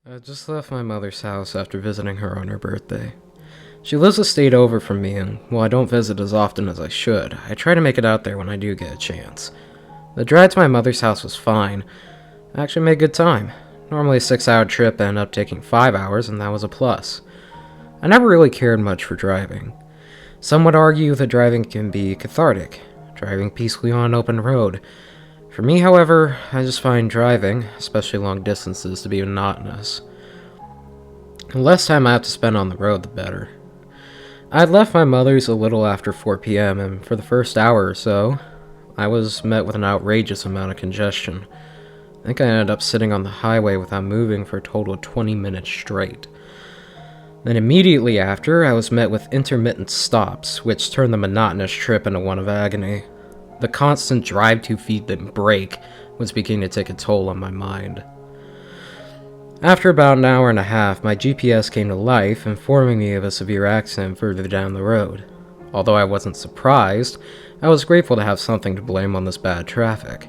I just left my mother's house after visiting her on her birthday. She lives a state over from me, and while I don't visit as often as I should, I try to make it out there when I do get a chance. The drive to my mother's house was fine. I actually made good time. Normally a 6-hour trip ended up taking 5 hours, and that was a plus. I never really cared much for driving. Some would argue that driving can be cathartic, driving peacefully on an open road. For me, however, I just find driving, especially long distances, to be monotonous. The less time I have to spend on the road, the better. I had left my mother's a little after 4 p.m., and for the first hour or so, I was met with an outrageous amount of congestion. I think I ended up sitting on the highway without moving for a total of 20 minutes straight. Then immediately after, I was met with intermittent stops, which turned the monotonous trip into one of agony. The constant drive to feed then brake was beginning to take a toll on my mind. After about an hour and a half, my GPS came to life, informing me of a severe accident further down the road. Although I wasn't surprised, I was grateful to have something to blame on this bad traffic.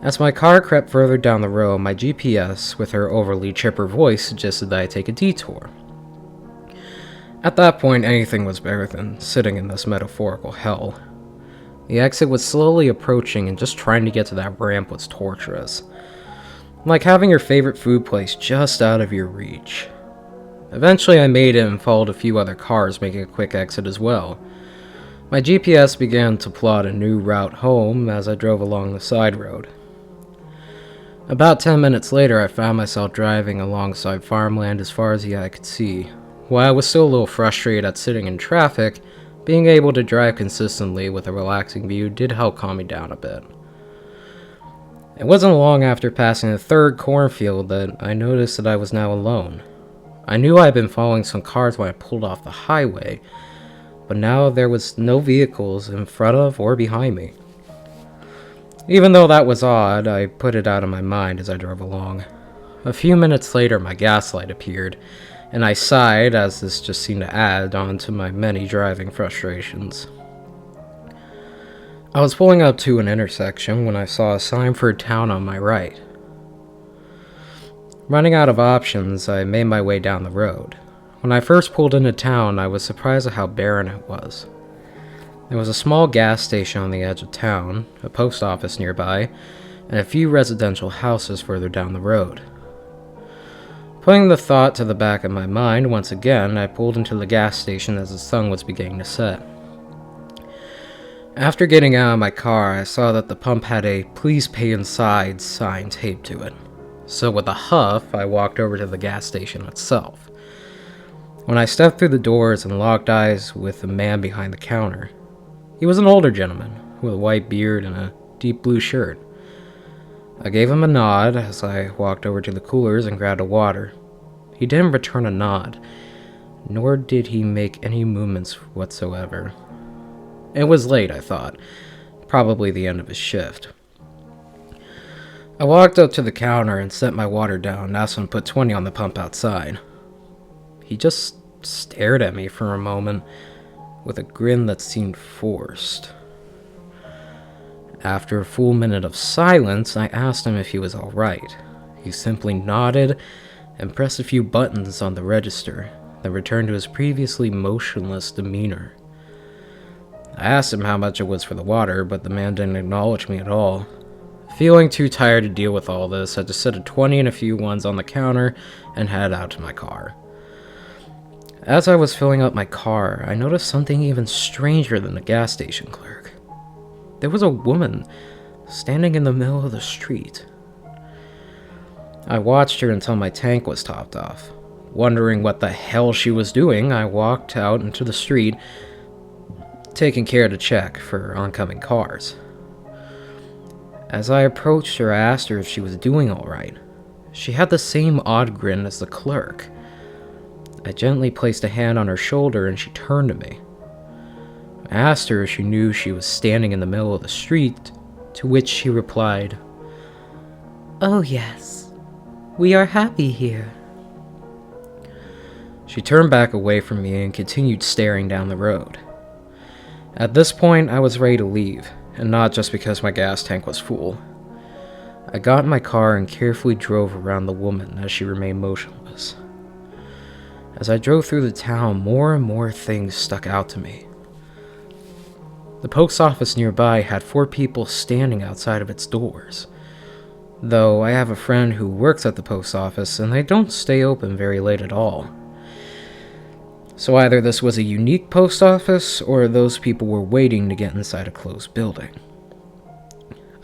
As my car crept further down the road, my GPS, with her overly chipper voice, suggested that I take a detour. At that point, anything was better than sitting in this metaphorical hell. The exit was slowly approaching, and just trying to get to that ramp was torturous. Like having your favorite food place just out of your reach. Eventually I made it and followed a few other cars making a quick exit as well. My GPS began to plot a new route home as I drove along the side road. About 10 minutes later, I found myself driving alongside farmland as far as the eye could see. While I was still a little frustrated at sitting in traffic, being able to drive consistently with a relaxing view did help calm me down a bit. It wasn't long after passing the third cornfield that I noticed that I was now alone. I knew I had been following some cars when I pulled off the highway, but now there was no vehicles in front of or behind me. Even though that was odd, I put it out of my mind as I drove along. A few minutes later, my gas light appeared, and I sighed as this just seemed to add on to my many driving frustrations. I was pulling up to an intersection when I saw a sign for a town on my right. Running out of options, I made my way down the road. When I first pulled into town, I was surprised at how barren it was. There was a small gas station on the edge of town, a post office nearby, and a few residential houses further down the road. Putting the thought to the back of my mind once again, I pulled into the gas station as the sun was beginning to set. After getting out of my car, I saw that the pump had a "Please pay inside" sign taped to it. So with a huff, I walked over to the gas station itself. When I stepped through the doors and locked eyes with the man behind the counter, he was an older gentleman with a white beard and a deep blue shirt. I gave him a nod as I walked over to the coolers and grabbed a water. He didn't return a nod, nor did he make any movements whatsoever. It was late, I thought, probably the end of his shift. I walked up to the counter and set my water down and asked him to put 20 on the pump outside. He just stared at me for a moment with a grin that seemed forced. After a full minute of silence, I asked him if he was alright. He simply nodded and pressed a few buttons on the register, then returned to his previously motionless demeanor. I asked him how much it was for the water, but the man didn't acknowledge me at all. Feeling too tired to deal with all this, I just set a 20 and a few ones on the counter and headed out to my car. As I was filling up my car, I noticed something even stranger than the gas station clerk. There was a woman standing in the middle of the street. I watched her until my tank was topped off. Wondering what the hell she was doing, I walked out into the street, taking care to check for oncoming cars. As I approached her, I asked her if she was doing alright. She had the same odd grin as the clerk. I gently placed a hand on her shoulder and she turned to me. I asked her if she knew she was standing in the middle of the street, to which she replied, "Oh yes, we are happy here." She turned back away from me and continued staring down the road. At this point, I was ready to leave, and not just because my gas tank was full. I got in my car and carefully drove around the woman as she remained motionless. As I drove through the town, more and more things stuck out to me. The post office nearby had 4 people standing outside of its doors. Though I have a friend who works at the post office and they don't stay open very late at all. So either this was a unique post office or those people were waiting to get inside a closed building.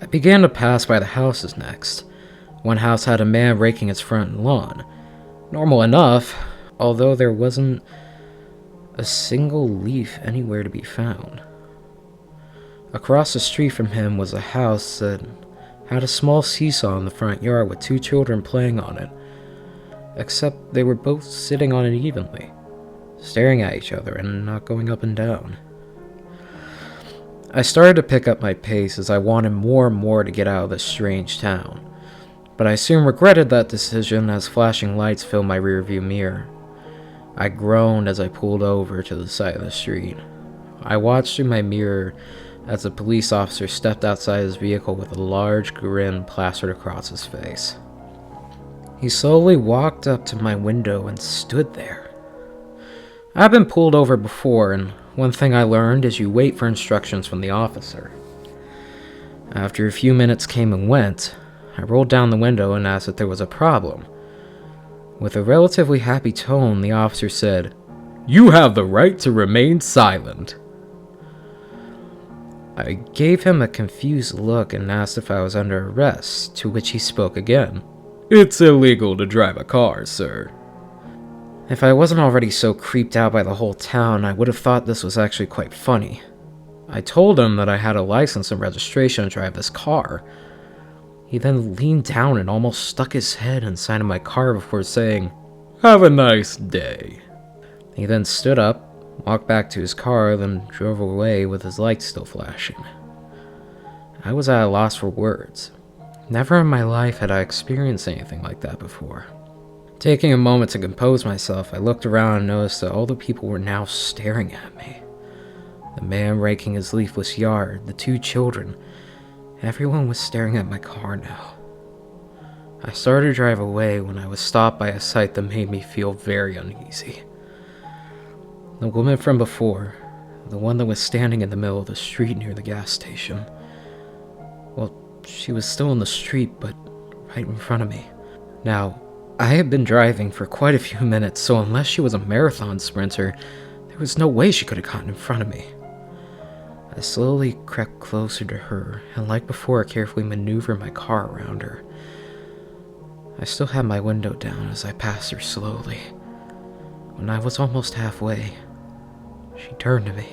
I began to pass by the houses next. One house had a man raking its front lawn. Normal enough, although there wasn't a single leaf anywhere to be found. Across the street from him was a house that had a small seesaw in the front yard with 2 children playing on it, except they were both sitting on it evenly, staring at each other and not going up and down. I started to pick up my pace as I wanted more and more to get out of this strange town, but I soon regretted that decision as flashing lights filled my rearview mirror. I groaned as I pulled over to the side of the street. I watched through my mirror as a police officer stepped outside his vehicle with a large grin plastered across his face. He slowly walked up to my window and stood there. I've been pulled over before, and one thing I learned is you wait for instructions from the officer. After a few minutes came and went, I rolled down the window and asked if there was a problem. With a relatively happy tone, the officer said, "You have the right to remain silent." I gave him a confused look and asked if I was under arrest, to which he spoke again. "It's illegal to drive a car, sir." If I wasn't already so creeped out by the whole town, I would have thought this was actually quite funny. I told him that I had a license and registration to drive this car. He then leaned down and almost stuck his head inside of my car before saying, "Have a nice day." He then stood up, walked back to his car, then drove away with his lights still flashing. I was at a loss for words. Never in my life had I experienced anything like that before. Taking a moment to compose myself, I looked around and noticed that all the people were now staring at me. The man raking his leafless yard, the 2 children, everyone was staring at my car now. I started to drive away when I was stopped by a sight that made me feel very uneasy. The woman from before, the one that was standing in the middle of the street near the gas station. Well, she was still in the street, but right in front of me. Now, I had been driving for quite a few minutes, so unless she was a marathon sprinter, there was no way she could have gotten in front of me. I slowly crept closer to her, and like before, carefully maneuvered my car around her. I still had my window down as I passed her slowly. When I was almost halfway, she turned to me.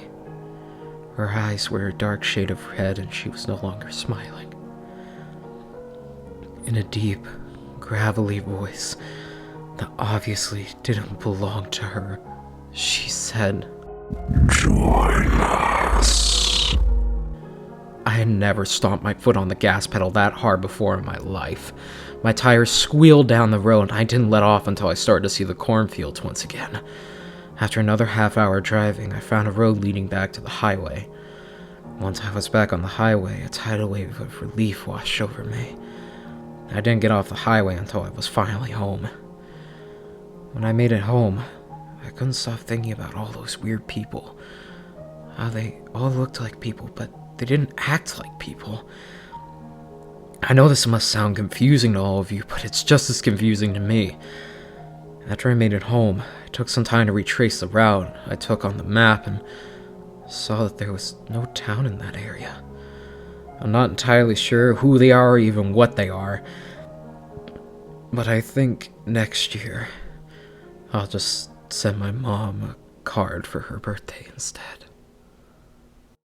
Her eyes were a dark shade of red, and she was no longer smiling. In a deep, gravelly voice that obviously didn't belong to her, she said, "Join us." I had never stomped my foot on the gas pedal that hard before in my life. My tires squealed down the road, and I didn't let off until I started to see the cornfields once again. After another half-hour driving, I found a road leading back to the highway. Once I was back on the highway, a tidal wave of relief washed over me. I didn't get off the highway until I was finally home. When I made it home, I couldn't stop thinking about all those weird people. How they all looked like people, but they didn't act like people. I know this must sound confusing to all of you, but it's just as confusing to me. After I made it home, I took some time to retrace the route I took on the map and saw that there was no town in that area. I'm not entirely sure who they are or even what they are, but I think next year I'll just send my mom a card for her birthday instead.